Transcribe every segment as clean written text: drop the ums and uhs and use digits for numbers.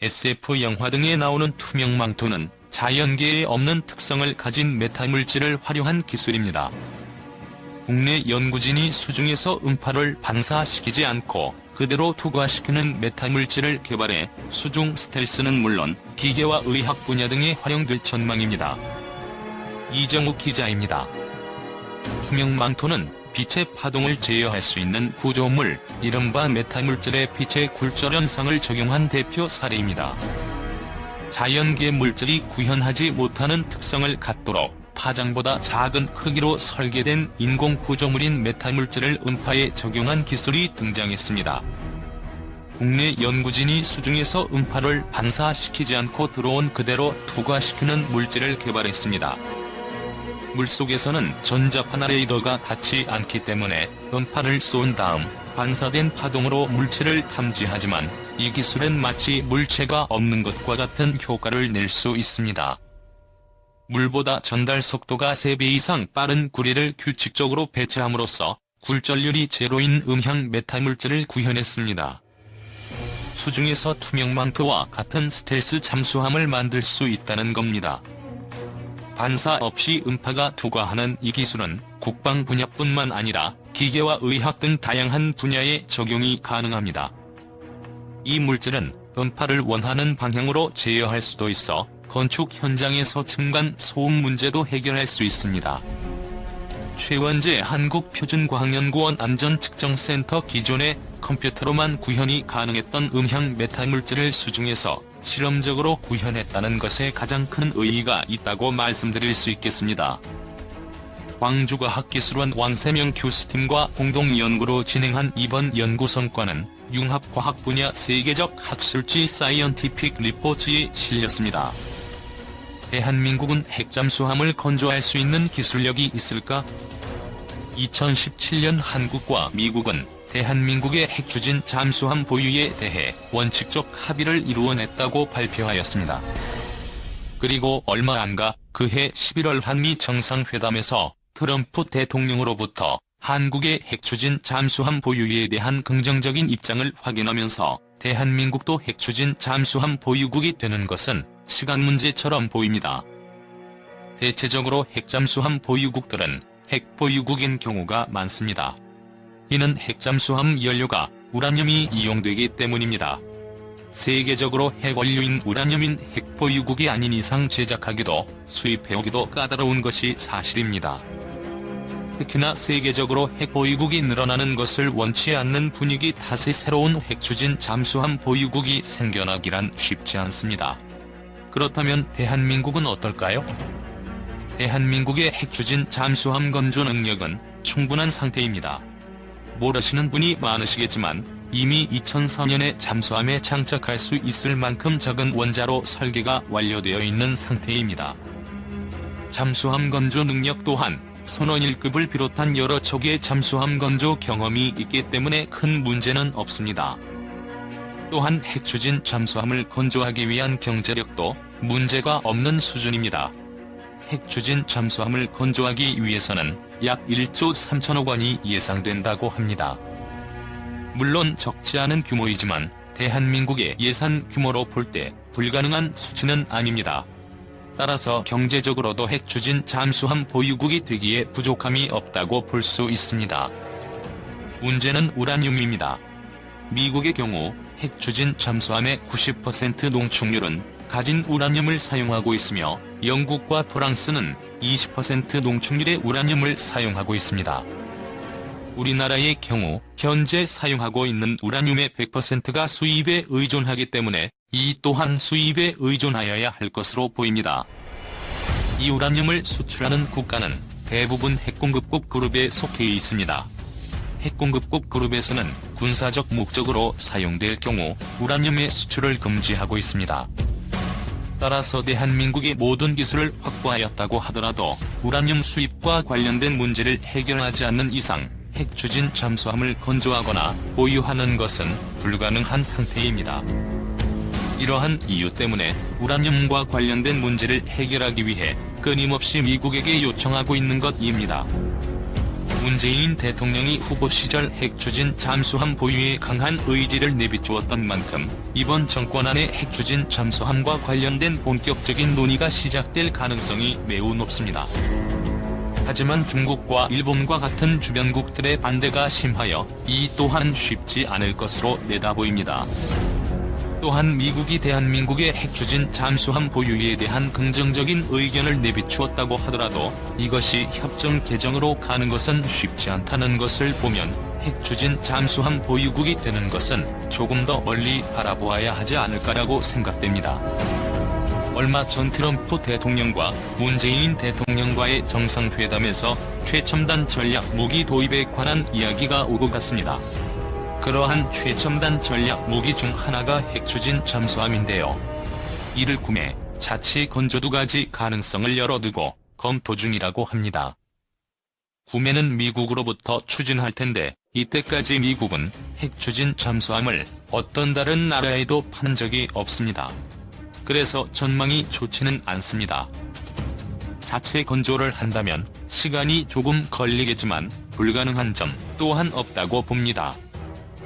SF 영화 등에 나오는 투명 망토는 자연계에 없는 특성을 가진 메탈물질을 활용한 기술입니다. 국내 연구진이 수중에서 음파를 반사시키지 않고 그대로 투과시키는 메탈물질을 개발해 수중 스텔스는 물론 기계와 의학 분야 등에 활용될 전망입니다. 이정욱 기자입니다. 투명 망토는 빛의 파동을 제어할 수 있는 구조물, 이른바 메탈물질의 빛의 굴절 현상을 적용한 대표 사례입니다. 자연계 물질이 구현하지 못하는 특성을 갖도록 파장보다 작은 크기로 설계된 인공 구조물인 메탈물질을 음파에 적용한 기술이 등장했습니다. 국내 연구진이 수중에서 음파를 반사시키지 않고 들어온 그대로 투과시키는 물질을 개발했습니다. 물속에서는 전자파나 레이더가 닿지 않기 때문에 음파를 쏜 다음 반사된 파동으로 물체를 탐지하지만 이 기술은 마치 물체가 없는 것과 같은 효과를 낼 수 있습니다. 물보다 전달 속도가 3배 이상 빠른 구리를 규칙적으로 배치함으로써 굴절률이 제로인 음향 메탈 물질을 구현했습니다. 수중에서 투명 망토와 같은 스텔스 잠수함을 만들 수 있다는 겁니다. 반사 없이 음파가 투과하는 이 기술은 국방 분야뿐만 아니라 기계와 의학 등 다양한 분야에 적용이 가능합니다. 이 물질은 음파를 원하는 방향으로 제어할 수도 있어 건축 현장에서 층간 소음 문제도 해결할 수 있습니다. 최원재 한국표준과학연구원 안전측정센터 기존의 컴퓨터로만 구현이 가능했던 음향 메탈 물질을 수중에서 실험적으로 구현했다는 것에 가장 큰 의의가 있다고 말씀드릴 수 있겠습니다. 광주과학기술원 왕세명 교수팀과 공동 연구로 진행한 이번 연구 성과는 융합과학 분야 세계적 학술지 사이언티픽 리포트에 실렸습니다. 대한민국은 핵잠수함을 건조할 수 있는 기술력이 있을까? 2017년 한국과 미국은 대한민국의 핵추진 잠수함 보유에 대해 원칙적 합의를 이루어냈다고 발표하였습니다. 그리고 얼마 안가 그해 11월 한미 정상회담에서 트럼프 대통령으로부터 한국의 핵추진 잠수함 보유에 대한 긍정적인 입장을 확인하면서 대한민국도 핵추진 잠수함 보유국이 되는 것은 시간 문제처럼 보입니다. 대체적으로 핵잠수함 보유국들은 핵보유국인 경우가 많습니다. 이는 핵잠수함 연료가 우라늄이 이용되기 때문입니다. 세계적으로 핵원료인 우라늄인 핵보유국이 아닌 이상 제작하기도 수입해오기도 까다로운 것이 사실입니다. 특히나 세계적으로 핵보유국이 늘어나는 것을 원치 않는 분위기 탓에 새로운 핵추진 잠수함 보유국이 생겨나기란 쉽지 않습니다. 그렇다면 대한민국은 어떨까요? 대한민국의 핵추진 잠수함 건조 능력은 충분한 상태입니다. 모르시는 분이 많으시겠지만 이미 2004년에 잠수함에 장착할 수 있을 만큼 적은 원자로 설계가 완료되어 있는 상태입니다. 잠수함 건조 능력 또한 선원 1급을 비롯한 여러 척의 잠수함 건조 경험이 있기 때문에 큰 문제는 없습니다. 또한 핵추진 잠수함을 건조하기 위한 경제력도 문제가 없는 수준입니다. 핵추진 잠수함을 건조하기 위해서는 약 1조 3천억 원이 예상된다고 합니다. 물론 적지 않은 규모이지만 대한민국의 예산 규모로 볼 때 불가능한 수치는 아닙니다. 따라서 경제적으로도 핵추진 잠수함 보유국이 되기에 부족함이 없다고 볼 수 있습니다. 문제는 우라늄입니다. 미국의 경우 핵추진 잠수함의 90% 농축률은 가진 우라늄을 사용하고 있으며 영국과 프랑스는 20% 농축률의 우라늄을 사용하고 있습니다. 우리나라의 경우 현재 사용하고 있는 우라늄의 100%가 수입에 의존하기 때문에 이 또한 수입에 의존하여야 할 것으로 보입니다. 이 우라늄을 수출하는 국가는 대부분 핵공급국 그룹에 속해 있습니다. 핵공급국 그룹에서는 군사적 목적으로 사용될 경우 우라늄의 수출을 금지하고 있습니다. 따라서 대한민국이 모든 기술을 확보하였다고 하더라도 우라늄 수입과 관련된 문제를 해결하지 않는 이상 핵추진 잠수함을 건조하거나 보유하는 것은 불가능한 상태입니다. 이러한 이유 때문에 우라늄과 관련된 문제를 해결하기 위해 끊임없이 미국에게 요청하고 있는 것입니다. 문재인 대통령이 후보 시절 핵추진 잠수함 보유에 강한 의지를 내비추었던 만큼 이번 정권 안에 핵추진 잠수함과 관련된 본격적인 논의가 시작될 가능성이 매우 높습니다. 하지만 중국과 일본과 같은 주변국들의 반대가 심하여 이 또한 쉽지 않을 것으로 내다보입니다. 또한 미국이 대한민국의 핵추진 잠수함 보유에 대한 긍정적인 의견을 내비추었다고 하더라도 이것이 협정 개정으로 가는 것은 쉽지 않다는 것을 보면 핵추진 잠수함 보유국이 되는 것은 조금 더 멀리 바라보아야 하지 않을까라고 생각됩니다. 얼마 전 트럼프 대통령과 문재인 대통령과의 정상회담에서 최첨단 전략 무기 도입에 관한 이야기가 오고 갔습니다. 그러한 최첨단 전략 무기 중 하나가 핵추진 잠수함인데요. 이를 구매, 자치 건조 두 가지 가능성을 열어두고 검토 중이라고 합니다. 구매는 미국으로부터 추진할 텐데 이때까지 미국은 핵추진 잠수함을 어떤 다른 나라에도 판 적이 없습니다. 그래서 전망이 좋지는 않습니다. 자체 건조를 한다면 시간이 조금 걸리겠지만 불가능한 점 또한 없다고 봅니다.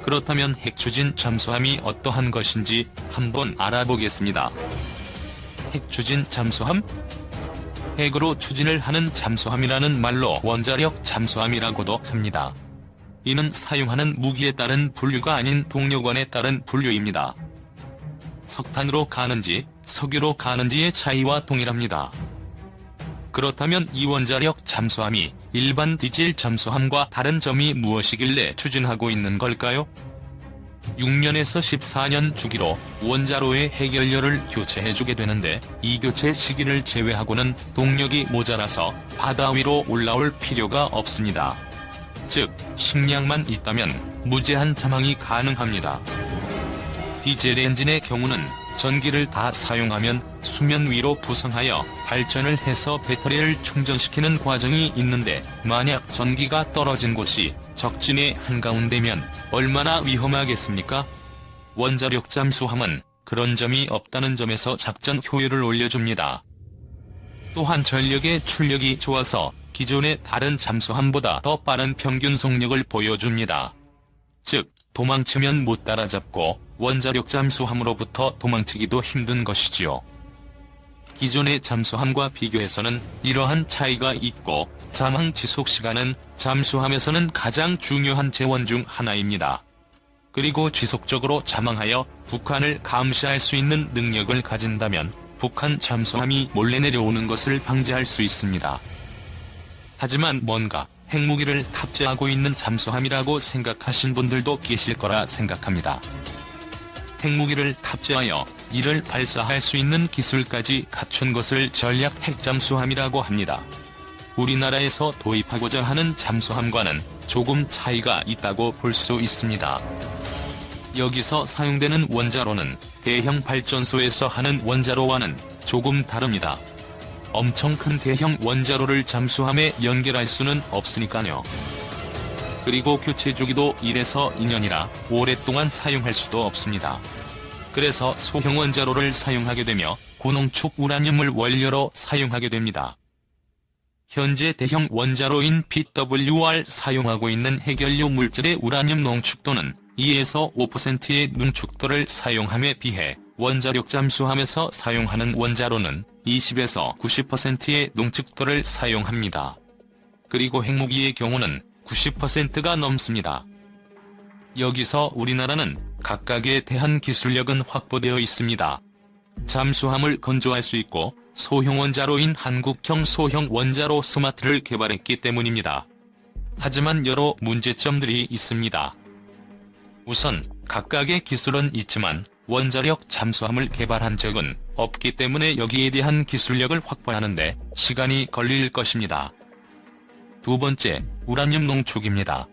그렇다면 핵추진 잠수함이 어떠한 것인지 한번 알아보겠습니다. 핵추진 잠수함? 핵으로 추진을 하는 잠수함이라는 말로 원자력 잠수함이라고도 합니다. 이는 사용하는 무기에 따른 분류가 아닌 동력원에 따른 분류입니다. 석탄으로 가는지 석유로 가는지의 차이와 동일합니다. 그렇다면 이 원자력 잠수함이 일반 디젤 잠수함과 다른 점이 무엇이길래 추진하고 있는 걸까요? 6년에서 14년 주기로 원자로의 핵연료를 교체해주게 되는데 이 교체 시기를 제외하고는 동력이 모자라서 바다 위로 올라올 필요가 없습니다. 즉, 식량만 있다면 무제한 잠항이 가능합니다. 디젤 엔진의 경우는 전기를 다 사용하면 수면 위로 부상하여 발전을 해서 배터리를 충전시키는 과정이 있는데 만약 전기가 떨어진 곳이 적진의 한가운데면 얼마나 위험하겠습니까? 원자력 잠수함은 그런 점이 없다는 점에서 작전 효율을 올려줍니다. 또한 전력의 출력이 좋아서 기존의 다른 잠수함보다 더 빠른 평균 속력을 보여줍니다. 즉, 도망치면 못 따라잡고 원자력 잠수함으로부터 도망치기도 힘든 것이지요. 기존의 잠수함과 비교해서는 이러한 차이가 있고 잠항 지속시간은 잠수함에서는 가장 중요한 재원 중 하나입니다. 그리고 지속적으로 잠항하여 북한을 감시할 수 있는 능력을 가진다면 북한 잠수함이 몰래 내려오는 것을 방지할 수 있습니다. 하지만 뭔가 핵무기를 탑재하고 있는 잠수함이라고 생각하신 분들도 계실 거라 생각합니다. 핵무기를 탑재하여 이를 발사할 수 있는 기술까지 갖춘 것을 전략 핵잠수함이라고 합니다. 우리나라에서 도입하고자 하는 잠수함과는 조금 차이가 있다고 볼 수 있습니다. 여기서 사용되는 원자로는 대형 발전소에서 하는 원자로와는 조금 다릅니다. 엄청 큰 대형 원자로를 잠수함에 연결할 수는 없으니까요. 그리고 교체 주기도 1에서 2년이라 오랫동안 사용할 수도 없습니다. 그래서 소형 원자로를 사용하게 되며 고농축 우라늄을 원료로 사용하게 됩니다. 현재 대형 원자로인 PWR 사용하고 있는 핵연료 물질의 우라늄 농축도는 2에서 5%의 농축도를 사용함에 비해 원자력 잠수함에서 사용하는 원자로는 20에서 90%의 농축도를 사용합니다. 그리고 핵무기의 경우는 90%가 넘습니다. 여기서 우리나라는 각각에 대한 기술력은 확보되어 있습니다. 잠수함을 건조할 수 있고 소형 원자로인 한국형 소형 원자로 스마트를 개발했기 때문입니다. 하지만 여러 문제점들이 있습니다. 우선 각각의 기술은 있지만 원자력 잠수함을 개발한 적은 없기 때문에 여기에 대한 기술력을 확보하는데 시간이 걸릴 것입니다. 두 번째, 우라늄 농축입니다.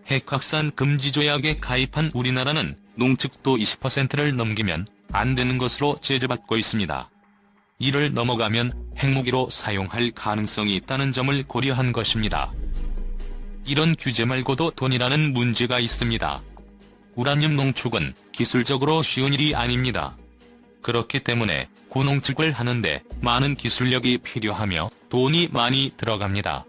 핵 확산 금지 조약에 가입한 우리나라는 농축도 20%를 넘기면 안 되는 것으로 제재받고 있습니다. 이를 넘어가면 핵무기로 사용할 가능성이 있다는 점을 고려한 것입니다. 이런 규제 말고도 돈이라는 문제가 있습니다. 우라늄 농축은 기술적으로 쉬운 일이 아닙니다. 그렇기 때문에 고농축을 하는데 많은 기술력이 필요하며 돈이 많이 들어갑니다.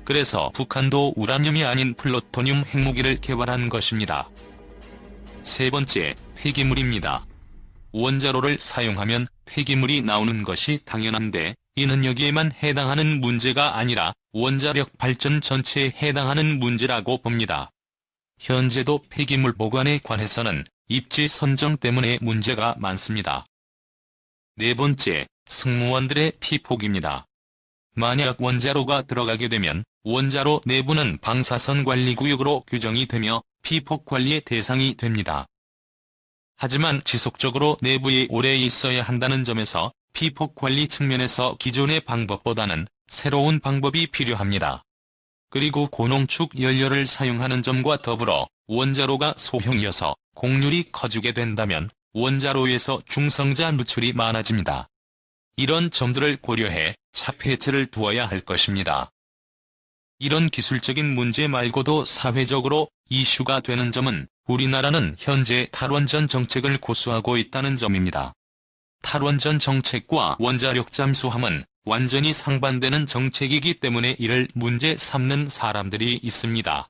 그래서 북한도 우라늄이 아닌 플루토늄 핵무기를 개발한 것입니다. 세 번째, 폐기물입니다. 원자로를 사용하면 폐기물이 나오는 것이 당연한데 이는 여기에만 해당하는 문제가 아니라 원자력 발전 전체에 해당하는 문제라고 봅니다. 현재도 폐기물 보관에 관해서는 입지 선정 때문에 문제가 많습니다. 네 번째, 승무원들의 피폭입니다. 만약 원자로가 들어가게 되면 원자로 내부는 방사선 관리 구역으로 규정이 되며 피폭 관리의 대상이 됩니다. 하지만 지속적으로 내부에 오래 있어야 한다는 점에서 피폭 관리 측면에서 기존의 방법보다는 새로운 방법이 필요합니다. 그리고 고농축 연료를 사용하는 점과 더불어 원자로가 소형이어서 공률이 커지게 된다면 원자로에서 중성자 누출이 많아집니다. 이런 점들을 고려해 차 폐체를 두어야 할 것입니다. 이런 기술적인 문제 말고도 사회적으로 이슈가 되는 점은 우리나라는 현재 탈원전 정책을 고수하고 있다는 점입니다. 탈원전 정책과 원자력 잠수함은 완전히 상반되는 정책이기 때문에 이를 문제 삼는 사람들이 있습니다.